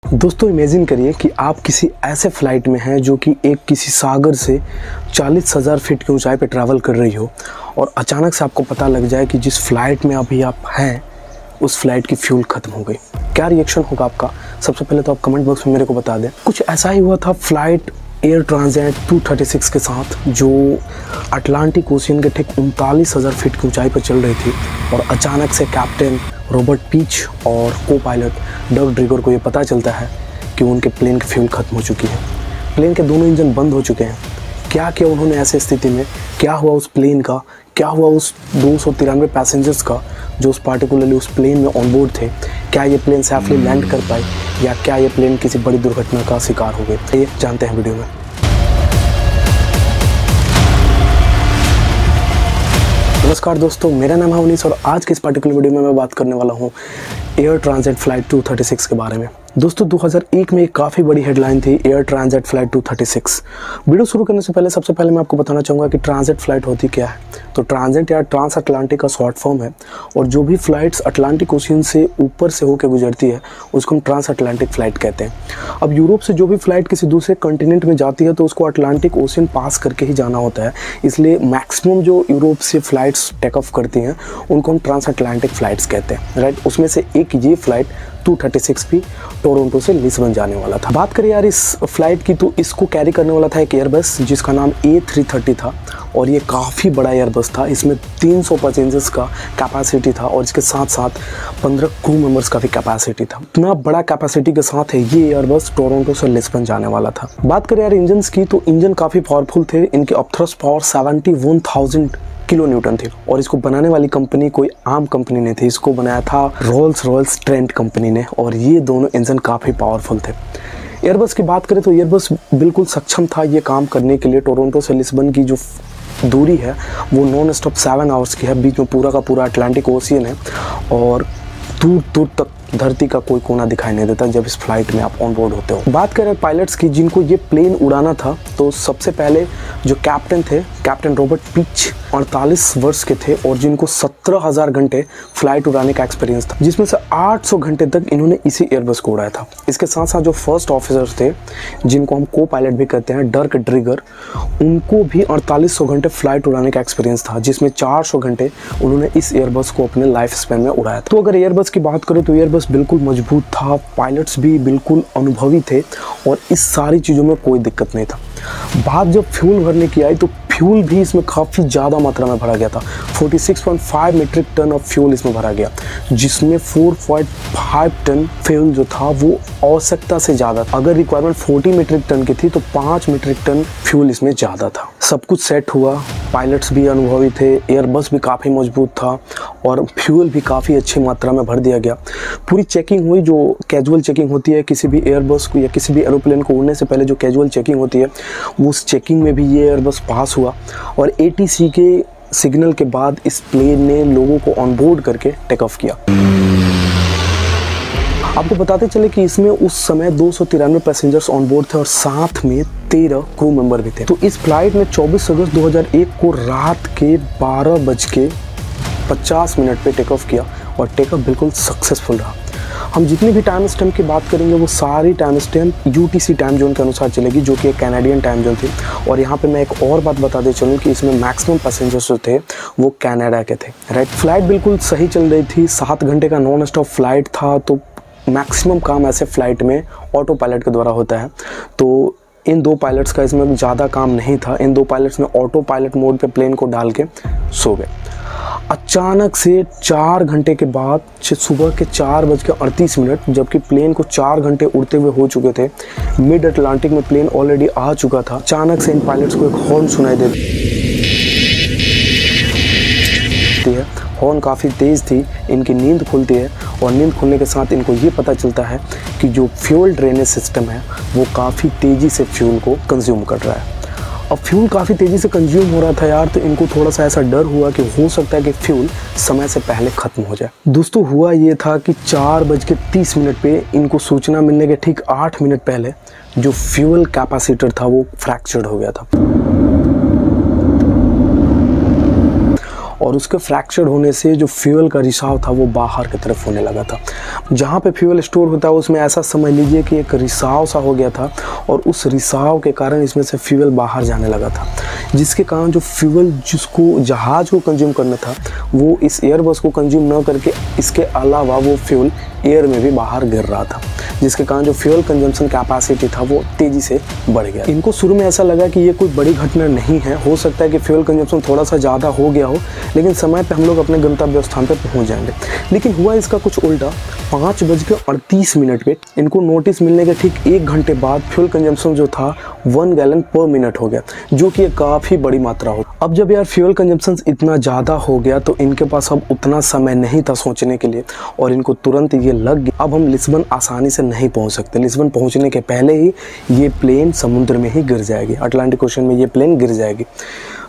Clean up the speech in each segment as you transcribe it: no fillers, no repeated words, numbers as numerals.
दोस्तों इमेजिन करिए कि आप किसी ऐसे फ्लाइट में हैं जो कि एक किसी सागर से 40,000 फीट की ऊंचाई पर ट्रैवल कर रही हो और अचानक से आपको पता लग जाए कि जिस फ्लाइट में अभी आप हैं उस फ्लाइट की फ्यूल ख़त्म हो गई। क्या रिएक्शन होगा आपका? सबसे पहले तो आप कमेंट बॉक्स में मेरे को बता दें। कुछ ऐसा ही हुआ था फ्लाइट एयर ट्रांजिट 236 के साथ, जो अटलांटिक ओशियन के ठीक 39,000 फीट की ऊंचाई पर चल रही थी और अचानक से कैप्टन रॉबर्ट पीच और को पायलट डग ड्रिगर को ये पता चलता है कि उनके प्लेन की फ्यूल ख़त्म हो चुकी है। प्लेन के दोनों इंजन बंद हो चुके हैं। क्या किया उन्होंने ऐसे स्थिति में? क्या हुआ उस प्लेन का? क्या हुआ उस 293 पैसेंजर्स का जो उस पार्टिकुलरली उस प्लेन में ऑन बोर्ड थे? क्या ये प्लेन सेफली लैंड कर पाए या क्या ये प्लेन किसी बड़ी दुर्घटना का शिकार हो गए? ये जानते हैं वीडियो में। नमस्कार दोस्तों, मेरा नाम है अवनीश और आज के इस पर्टिकुलर वीडियो में मैं बात करने वाला हूँ एयर ट्रांजिट फ्लाइट 236 के बारे में। दोस्तों 2001 में एक काफ़ी बड़ी हेडलाइन थी एयर ट्रांजिट फ्लाइट 236। वीडियो शुरू करने से पहले सबसे पहले मैं आपको बताना चाहूँगा कि ट्रांजिट फ्लाइट होती क्या है। तो ट्रांजिट या ट्रांस अटलांटिक का शॉर्ट फॉर्म है और जो भी फ्लाइट्स अटलांटिक ओशियन से ऊपर से होकर गुजरती है उसको हम ट्रांस अटलांटिक फ़्लाइट कहते हैं। अब यूरोप से जो भी फ्लाइट किसी दूसरे कंटिनेंट में जाती है तो उसको अटलांटिक ओशियन पास करके ही जाना होता है, इसलिए मैक्सिमम जो यूरोप से फ़्लाइट्स टेक ऑफ करती हैं उनको हम ट्रांस अटलांटिक फ़्लाइट्स कहते हैं, राइट। उसमें से एक ये फ़्लाइट 236 भी टोरंटो से लिस्बन जाने वाला था। बात करें यार इस फ्लाइट की, तो इसको कैरी करने वाला था एक एयरबस जिसका नाम A330 था और ये काफ़ी बड़ा एयरबस था। इसमें 300 पैसेंजर्स का कैपेसिटी था और इसके साथ साथ 15 क्रू मेंबर्स का भी कैपेसिटी था। इतना बड़ा कैपेसिटी के साथ है ये एयरबस टोरंटो से लिस्बन जाने वाला था। बात करें यार इंजन्स की, तो इंजन काफ़ी पावरफुल थे। इनके अपथ्रस्ट पावर 71,000 किलो न्यूटन थी और इसको बनाने वाली कंपनी कोई आम कंपनी नहीं थी, इसको बनाया था रोल्स रॉयल्स ट्रेंट कंपनी ने और ये दोनों इंजन काफ़ी पावरफुल थे। एयरबस की बात करें तो एयरबस बिल्कुल सक्षम था ये काम करने के लिए। टोरंटो से लिस्बन की जो दूरी है वो नॉन स्टॉप 7 आवर्स की है। बीच में पूरा का पूरा अटलांटिक ओशियन है और दूर दूर तक धरती का कोई कोना दिखाई नहीं देता जब इस फ्लाइट में आप ऑन बोर्ड होते हो। बात करें पायलट्स की जिनको ये प्लेन उड़ाना था, तो सबसे पहले जो कैप्टन थे, कैप्टन रॉबर्ट पीच 48 वर्ष के थे और जिनको 17,000 घंटे फ्लाइट उड़ाने का एक्सपीरियंस था, जिसमें से 800 घंटे तक इन्होंने इसी एयरबस को उड़ाया था। इसके साथ साथ जो फर्स्ट ऑफिसर्स थे जिनको हम को पायलट भी कहते हैं, डग ड्रिगर, उनको भी 4800 घंटे फ्लाइट उड़ाने का एक्सपीरियंस था, जिसमें 400 घंटे उन्होंने इस एयरबस को अपने लाइफ स्पैन में उड़ाया था। तो अगर एयरबस की बात करें तो एयरबस बिल्कुल मजबूत था, पायलट्स भी बिल्कुल अनुभवी थे और इस सारी चीज़ों में कोई दिक्कत नहीं था। बात जब फ्यूल भरने की आई तो फ्यूल भी इसमें काफ़ी ज़्यादा मात्रा में भरा गया था। 46.5 मीट्रिक टन ऑफ फ्यूल इसमें भरा गया, जिसमें 4.5 टन फ्यूल जो था वो आवश्यकता से ज़्यादा था। अगर रिक्वायरमेंट 40 मीट्रिक टन की थी तो 5 मीट्रिक टन फ्यूल इसमें ज़्यादा था। सब कुछ सेट हुआ, पायलट्स भी अनुभवी थे, एयरबस भी काफ़ी मजबूत था और फ्यूल भी काफ़ी अच्छी मात्रा में भर दिया गया। पूरी चेकिंग हुई, जो कैजुअल चेकिंग होती है किसी भी एयरबस को या किसी भी एरोप्लेन को उड़ने से पहले जो कैजुअल चेकिंग होती है, उस चेकिंग में भी ये एयरबस पास हुआ और ATC के सिग्नल के बाद इस प्लेन ने लोगों को ऑन बोर्ड करके टेक ऑफ किया। आपको बताते चले कि इसमें उस समय 293 पैसेंजर्स ऑन बोर्ड थे और साथ में 13 क्रू मेंबर भी थे। तो इस फ्लाइट में 24 अगस्त 2001 को रात के 12:50 पे टेक ऑफ किया और टेक ऑफ बिल्कुल सक्सेसफुल रहा। हम जितनी भी टाइम स्टैम्प की बात करेंगे वो सारी time stamp UTC time zone के अनुसार चलेगी, जो कि एक कैनेडियन टाइम जोन थी। और यहाँ पे मैं एक और बात बताते चलूँ कि इसमें मैक्सिमम पैसेंजर्स जो थे वो कनाडा के थे, राइट। फ्लाइट बिल्कुल सही चल रही थी, 7 घंटे का नॉन स्टॉप फ्लाइट था। तो मैक्सिमम काम ऐसे फ्लाइट में ऑटो पायलट के द्वारा होता है, तो इन दो पायलट्स का इसमें ज़्यादा काम नहीं था। इन दो पायलट्स ने ऑटो पायलट मोड पे प्लेन को डाल के सो गए। अचानक से 4 घंटे के बाद सुबह के 4:38, जबकि प्लेन को 4 घंटे उड़ते हुए हो चुके थे, मिड अटलांटिक में प्लेन ऑलरेडी आ चुका था। अचानक से इन पायलट्स को एक हॉर्न सुनाई देती है। हॉर्न काफ़ी तेज़ थी, इनकी नींद खुलती है और नींद खुलने के साथ इनको ये पता चलता है कि जो फ्यूल ड्रेनेज सिस्टम है वो काफ़ी तेज़ी से फ्यूल को कंज्यूम कर रहा है। अब फ्यूल काफ़ी तेज़ी से कंज्यूम हो रहा था यार, तो इनको थोड़ा सा ऐसा डर हुआ कि हो सकता है कि फ्यूल समय से पहले ख़त्म हो जाए। दोस्तों हुआ ये था कि 4:30 पे इनको सूचना मिलने के ठीक 8 मिनट पहले जो फ्यूल कैपेसिटर था वो फ्रैक्चर्ड हो गया था और और उसके फ्रैक्चर होने से जो फ्यूल का रिसाव था वो बाहर की तरफ होने लगा था। जहाँ पे फ्यूल स्टोर होता है उसमें ऐसा समझ लीजिए कि एक रिसाव सा हो गया था और उस रिसाव के कारण इसमें से फ्यूल बाहर जाने लगा था, जिसके कारण जो फ्यूल जिसको जहाज़ को कंज्यूम करना था वो इस एयरबस को कंज्यूम न करके इसके अलावा वो फ्यूल एयर में भी बाहर गिर रहा था, जिसके कारण जो फ्यूल कंजम्पशन कैपेसिटी था वो तेज़ी से बढ़ गया। इनको शुरू में ऐसा लगा कि ये कोई बड़ी घटना नहीं है, हो सकता है कि फ्यूल कंजम्पशन थोड़ा सा ज़्यादा हो गया हो, लेकिन समय पे हम लोग अपने गंतव्य स्थान पे पहुंच जाएंगे। लेकिन हुआ इसका कुछ उल्टा। 5:38 पे इनको नोटिस मिलने के ठीक 1 घंटे बाद फ्यूल कंजम्पशन जो था 1 गैलन पर मिनट हो गया, जो कि काफ़ी बड़ी मात्रा हो। अब जब यार फ्यूल कंजम्पशन इतना ज़्यादा हो गया तो इनके पास अब उतना समय नहीं था सोचने के लिए और इनको तुरंत ये लग गया अब हम लिस्बन आसानी से नहीं पहुंच सकते। लिस्बन पहुंचने के पहले ही ये प्लेन समुद्र में ही गिर जाएगी, अटलांटिक ओशन में ये प्लेन गिर जाएगी।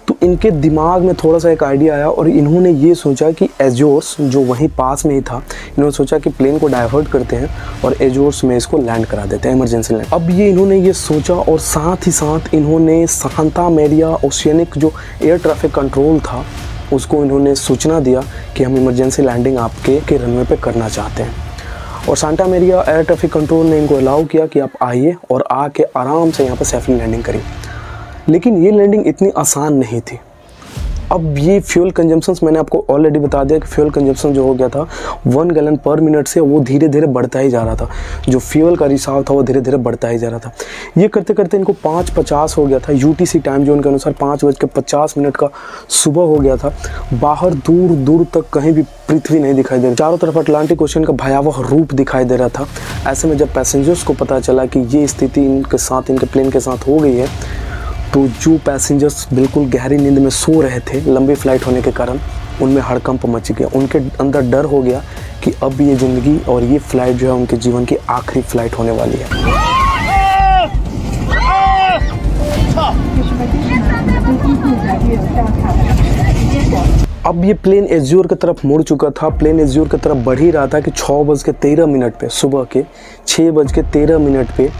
तो इनके दिमाग में थोड़ा सा एक आइडिया आया और इन्होंने ये सोचा कि एजोर्स जो वहीं पास में ही था, इन्होंने सोचा कि प्लेन को डाइवर्ट करते हैं और एजोर्स में इसको लैंड करा देते हैं, इमरजेंसी लैंड। अब इन्होंने ये सोचा और साथ ही साथ इन्होंने सांता मेरिया ओशियनिक जो एयर ट्रैफिक कंट्रोल था उसको इन्होंने सूचना दिया कि हम इमरजेंसी लैंडिंग आपके रनवे पे करना चाहते हैं। और सांता मेरिया एयर ट्रैफिक कंट्रोल ने इनको अलाउ किया कि आप आइए और आके आराम से यहाँ पर सेफली लैंडिंग करिए। लेकिन ये लैंडिंग इतनी आसान नहीं थी। अब ये फ्यूल कंजम्पशन मैंने आपको ऑलरेडी बता दिया कि फ्यूल कंजम्पशन जो हो गया था 1 गैलन पर मिनट से वो धीरे धीरे बढ़ता ही जा रहा था। जो फ्यूल का रिसाव था वो धीरे धीरे बढ़ता ही जा रहा था। ये करते करते इनको 5:50 हो गया था यूटीसी टाइम जोन के अनुसार, 5:50 का सुबह हो गया था। बाहर दूर दूर तक कहीं भी पृथ्वी नहीं दिखाई दे रही, चारों तरफ अटलांटिक ओशन का भयावह रूप दिखाई दे रहा था। ऐसे में जब पैसेंजर्स को पता चला कि ये स्थिति इनके साथ, इनके प्लेन के साथ हो गई है, तो जो पैसेंजर्स बिल्कुल गहरी नींद में सो रहे थे लंबी फ्लाइट होने के कारण, उनमें हड़कंप मच गया। उनके अंदर डर हो गया कि अब ये ज़िंदगी और ये फ्लाइट जो है उनके जीवन की आखिरी फ्लाइट होने वाली है। अब ये प्लेन एज्योर की तरफ मुड़ चुका था। प्लेन एज्योर की तरफ बढ़ ही रहा था कि 6:13 पे, सुबह के 6:13 पे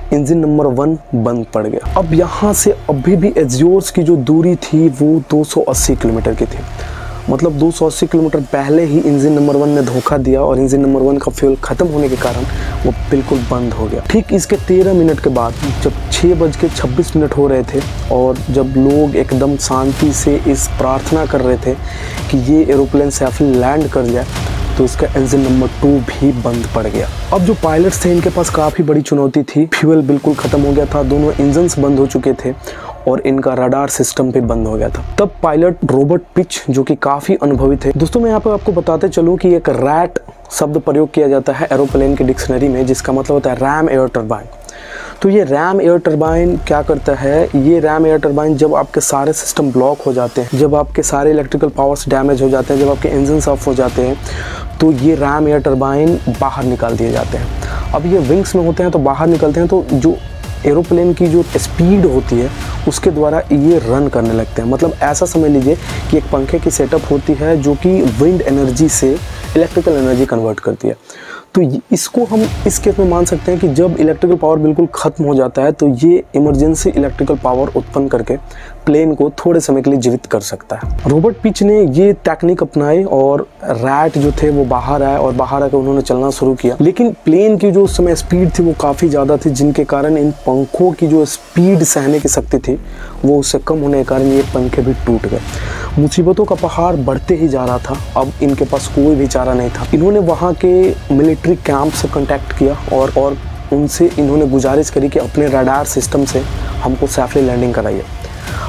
इंजन नंबर 1 बंद पड़ गया। अब यहाँ से अभी भी एज्योर्स की जो दूरी थी वो 280 किलोमीटर की थी। मतलब 280 किलोमीटर पहले ही इंजन नंबर 1 ने धोखा दिया और इंजन नंबर 1 का फ्यूल ख़त्म होने के कारण वो बिल्कुल बंद हो गया। ठीक इसके 13 मिनट के बाद जब 6:26 हो रहे थे और जब लोग एकदम शांति से इस प्रार्थना कर रहे थे कि ये एरोप्लेन सेफली लैंड कर जाए, तो इसका इंजन नंबर 2 भी बंद पड़ गया। अब जो पायलट्स थे इनके पास काफ़ी बड़ी चुनौती थी। फ्यूल बिल्कुल ख़त्म हो गया था, दोनों इंजन्स बंद हो चुके थे और इनका रडार सिस्टम भी बंद हो गया था। तब पायलट रॉबर्ट पिच जो कि काफ़ी अनुभवी थे। दोस्तों मैं यहाँ पे आपको बताते चलूँ कि एक रैट शब्द प्रयोग किया जाता है एरोप्लेन के डिक्शनरी में, जिसका मतलब होता है रैम एयर टरबाइन। तो ये रैम एयर टरबाइन क्या करता है, ये रैम एयर टरबाइन जब आपके सारे सिस्टम ब्लॉक हो जाते हैं, जब आपके सारे इलेक्ट्रिकल पावर्स डैमेज हो जाते हैं, जब आपके इंजन ऑफ हो जाते हैं, तो ये रैम एयर टरबाइन बाहर निकाल दिए जाते हैं। अब ये विंग्स में होते हैं तो बाहर निकलते हैं, तो जो एरोप्लेन की जो स्पीड होती है उसके द्वारा ये रन करने लगते हैं। मतलब ऐसा समझ लीजिए कि एक पंखे की सेटअप होती है जो कि विंड एनर्जी से इलेक्ट्रिकल एनर्जी कन्वर्ट करती है। तो इसको हम इस केस में मान सकते हैं कि जब इलेक्ट्रिकल पावर बिल्कुल ख़त्म हो जाता है तो ये इमरजेंसी इलेक्ट्रिकल पावर उत्पन्न करके प्लेन को थोड़े समय के लिए जीवित कर सकता है। रॉबर्ट पिच ने ये टेक्निक अपनाई और रैट जो थे वो बाहर आए और बाहर आकर उन्होंने चलना शुरू किया। लेकिन प्लेन की जो उस समय स्पीड थी वो काफ़ी ज़्यादा थी, जिनके कारण इन पंखों की जो स्पीड सहने की शक्ति थी वो उससे कम होने के कारण ये पंखे भी टूट गए। मुसीबतों का पहाड़ बढ़ते ही जा रहा था। अब इनके पास कोई भी चारा नहीं था। इन्होंने वहाँ के मिलिट्री कैंप से कांटेक्ट किया और उनसे इन्होंने गुजारिश करी कि अपने रडार सिस्टम से हमको सेफली लैंडिंग कराइए।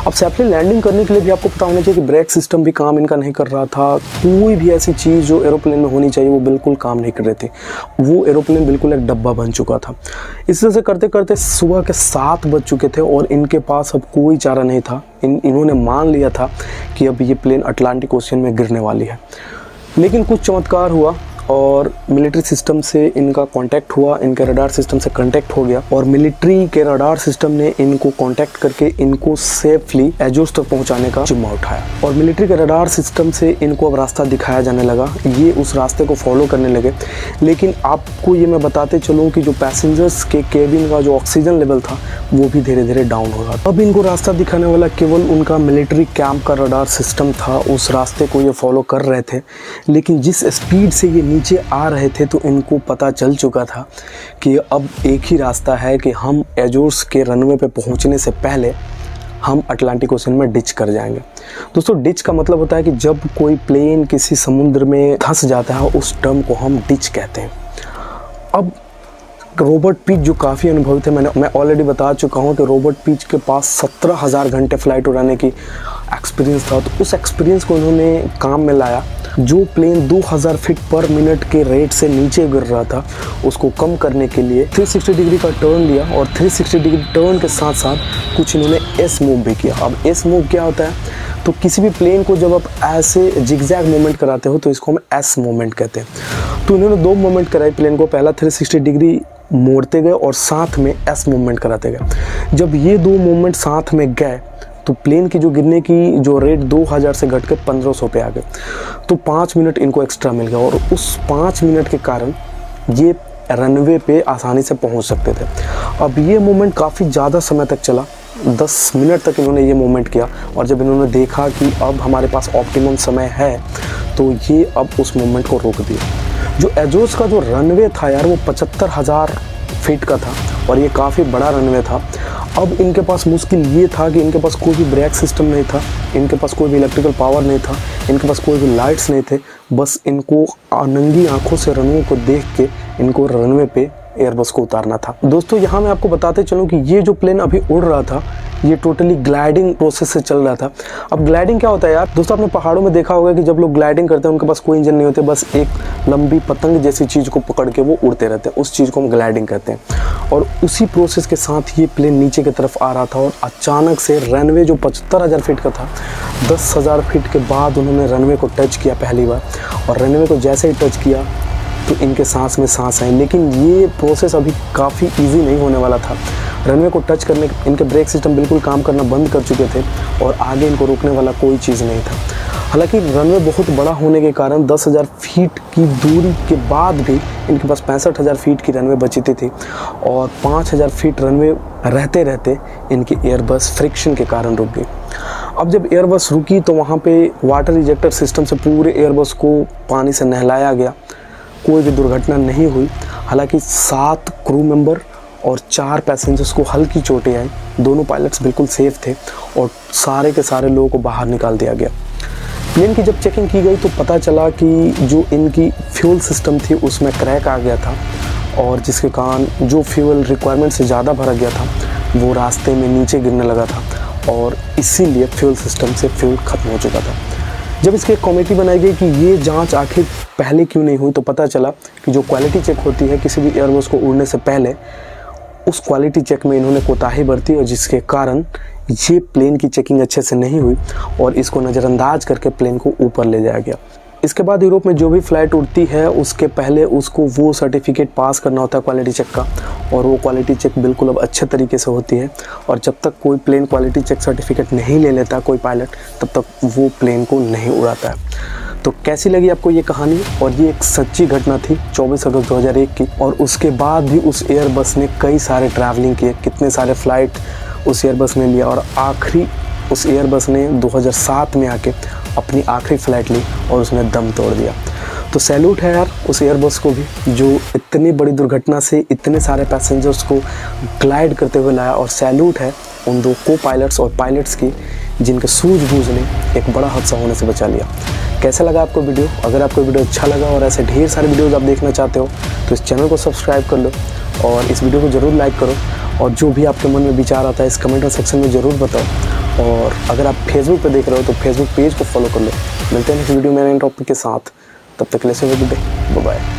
अब सेफली लैंडिंग करने के लिए भी आपको पता होना चाहिए कि ब्रेक सिस्टम भी काम इनका नहीं कर रहा था। कोई भी ऐसी चीज़ जो एरोप्लेन में होनी चाहिए वो बिल्कुल काम नहीं कर रही थी। वो एरोप्लेन बिल्कुल एक डब्बा बन चुका था। इस तरह से करते करते सुबह के 7 बज चुके थे और इनके पास अब कोई चारा नहीं था। इन्होंने मान लिया था कि अब ये प्लेन अटलांटिक ओशन में गिरने वाली है। लेकिन कुछ चमत्कार हुआ और मिलिट्री सिस्टम से इनका कांटेक्ट हुआ, इनके रडार सिस्टम से कांटेक्ट हो गया और मिलिट्री के रडार सिस्टम ने इनको कांटेक्ट करके इनको सेफली एजोस तक पहुंचाने का जिम्मा उठाया और मिलिट्री के रडार सिस्टम से इनको अब रास्ता दिखाया जाने लगा। ये उस रास्ते को फॉलो करने लगे, लेकिन आपको ये मैं बताते चलूँ कि जो पैसेंजर्स के केबिन का जो ऑक्सीजन लेवल था वो भी धीरे धीरे डाउन हो रहा था। अब इनको रास्ता दिखाने वाला केवल उनका मिलिट्री कैंप का रडार सिस्टम था, उस रास्ते को ये फॉलो कर रहे थे। लेकिन जिस स्पीड से ये नीचे आ रहे थे तो इनको पता चल चुका था कि अब एक ही रास्ता है कि हम एजोस के रनवे पे पहुंचने से पहले हम अटलांटिक ओशन में डिच कर जाएंगे। दोस्तों डिच का मतलब होता है कि जब कोई प्लेन किसी समुद्र में धंस जाता है उस टर्म को हम डिच कहते हैं। अब रॉबर्ट पीच जो काफ़ी अनुभवी थे, मैं ऑलरेडी बता चुका हूँ कि रॉबर्ट पीच के पास 17,000 घंटे फ्लाइट उड़ाने की एक्सपीरियंस था। तो उस एक्सपीरियंस को उन्होंने काम में लाया। जो प्लेन 2000 फीट पर मिनट के रेट से नीचे गिर रहा था उसको कम करने के लिए 360 डिग्री का टर्न लिया और 360 डिग्री टर्न के साथ साथ कुछ इन्होंने एस मूव भी किया। अब एस मूव क्या होता है, तो किसी भी प्लेन को जब आप ऐसे जिगजैग मूवमेंट कराते हो तो इसको हम एस मूवमेंट कहते हैं। तो इन्होंने 2 मूवमेंट कराई प्लेन को, पहला 360 डिग्री मोड़ते गए और साथ में एस मूवमेंट कराते गए। जब ये 2 मूवमेंट साथ में गए तो प्लेन की जो गिरने की जो रेट 2000 से घट के 1500 पे आ गए। तो 5 मिनट इनको एक्स्ट्रा मिल गया और उस 5 मिनट के कारण ये रनवे पे आसानी से पहुंच सकते थे। अब ये मूवमेंट काफ़ी ज़्यादा समय तक चला, 10 मिनट तक इन्होंने ये मूवमेंट किया और जब इन्होंने देखा कि अब हमारे पास ऑप्टिमम समय है तो ये अब उस मूवमेंट को रोक दिया। जो एजोस का जो रनवे था यार वो 75,000 फीट का था और ये काफ़ी बड़ा रनवे था। अब इनके पास मुश्किल ये था कि इनके पास कोई भी ब्रेक सिस्टम नहीं था, इनके पास कोई भी इलेक्ट्रिकल पावर नहीं था, इनके पास कोई भी लाइट्स नहीं थे। बस इनको नंगी आंखों से रनवे को देख के इनको रनवे पे एयरबस को उतारना था। दोस्तों यहाँ मैं आपको बताते चलूँ कि ये जो प्लेन अभी उड़ रहा था ये टोटली ग्लाइडिंग प्रोसेस से चल रहा था। अब ग्लाइडिंग क्या होता है यार, दोस्तों आपने पहाड़ों में देखा होगा कि जब लोग ग्लाइडिंग करते हैं उनके पास कोई इंजन नहीं होते, बस एक लंबी पतंग जैसी चीज़ को पकड़ के वो उड़ते रहते हैं, उस चीज़ को हम ग्लाइडिंग कहते हैं। और उसी प्रोसेस के साथ ये प्लेन नीचे की तरफ आ रहा था और अचानक से रनवे जो 75,000 फीट का था 10,000 फीट के बाद उन्होंने रनवे को टच किया पहली बार और रनवे को जैसे ही टच किया तो इनके सांस में सांस आई। लेकिन ये प्रोसेस अभी काफ़ी इजी नहीं होने वाला था। रनवे को टच करने इनके ब्रेक सिस्टम बिल्कुल काम करना बंद कर चुके थे और आगे इनको रोकने वाला कोई चीज़ नहीं था। हालांकि रनवे बहुत बड़ा होने के कारण 10,000 फीट की दूरी के बाद भी इनके पास 65,000 फीट की रनवे बची थी और 5,000 फीट रनवे रहते रहते इनकी एयरबस फ्रिक्शन के कारण रुक गई। अब जब एयरबस रुकी तो वहाँ पे वाटर इजेक्टर सिस्टम से पूरे एयरबस को पानी से नहलाया गया, कोई भी दुर्घटना नहीं हुई। हालांकि 7 क्रू मेंबर और 4 पैसेंजर्स को हल्की चोटें आई, दोनों पायलट्स बिल्कुल सेफ थे और सारे के सारे लोगों को बाहर निकाल दिया गया। प्लेन की जब चेकिंग की गई तो पता चला कि जो इनकी फ्यूल सिस्टम थी उसमें क्रैक आ गया था और जिसके कारण जो फ्यूल रिक्वायरमेंट से ज़्यादा भरा गया था वो रास्ते में नीचे गिरने लगा था और इसीलिए फ्यूल सिस्टम से फ्यूल ख़त्म हो चुका था। जब इसकी एक कमेटी बनाई गई कि ये जांच आखिर पहले क्यों नहीं हुई तो पता चला कि जो क्वालिटी चेक होती है किसी भी एयरबस को उड़ने से पहले, उस क्वालिटी चेक में इन्होंने कोताही बरती और जिसके कारण ये प्लेन की चेकिंग अच्छे से नहीं हुई और इसको नज़रअंदाज करके प्लेन को ऊपर ले जाया गया। इसके बाद यूरोप में जो भी फ़्लाइट उड़ती है उसके पहले उसको वो सर्टिफिकेट पास करना होता है क्वालिटी चेक का और वो क्वालिटी चेक बिल्कुल अब अच्छे तरीके से होती है और जब तक कोई प्लेन क्वालिटी चेक सर्टिफिकेट नहीं ले लेता कोई पायलट तब तक वो प्लेन को नहीं उड़ाता है। तो कैसी लगी आपको ये कहानी, और ये एक सच्ची घटना थी 24 अगस्त 2001 की और उसके बाद भी उस एयरबस ने कई सारे ट्रैवलिंग किए, कितने सारे फ़्लाइट उस एयरबस ने लिया और आखिरी उस एयरबस ने 2007 में आके अपनी आखिरी फ़्लाइट ली और उसने दम तोड़ दिया। तो सैल्यूट है यार उस एयरबस को भी जो इतनी बड़ी दुर्घटना से इतने सारे पैसेंजर्स को ग्लाइड करते हुए लाया और सैल्यूट है उन 2 को पायलट्स और पायलट्स की जिनके सूझबूझ ने एक बड़ा हादसा होने से बचा लिया। कैसा लगा आपको वीडियो? अगर आपको वीडियो अच्छा लगा और ऐसे ढेर सारे वीडियोस आप देखना चाहते हो तो इस चैनल को सब्सक्राइब कर लो और इस वीडियो को ज़रूर लाइक करो और जो भी आपके मन में विचार आता है इस कमेंट सेक्शन में ज़रूर बताओ। और अगर आप फेसबुक पे देख रहे हो तो फेसबुक पेज को फॉलो कर लो। मिलते हैं नेक्स्ट वीडियो में नए टॉपिक के साथ, तब तक के लिए बाय बाय।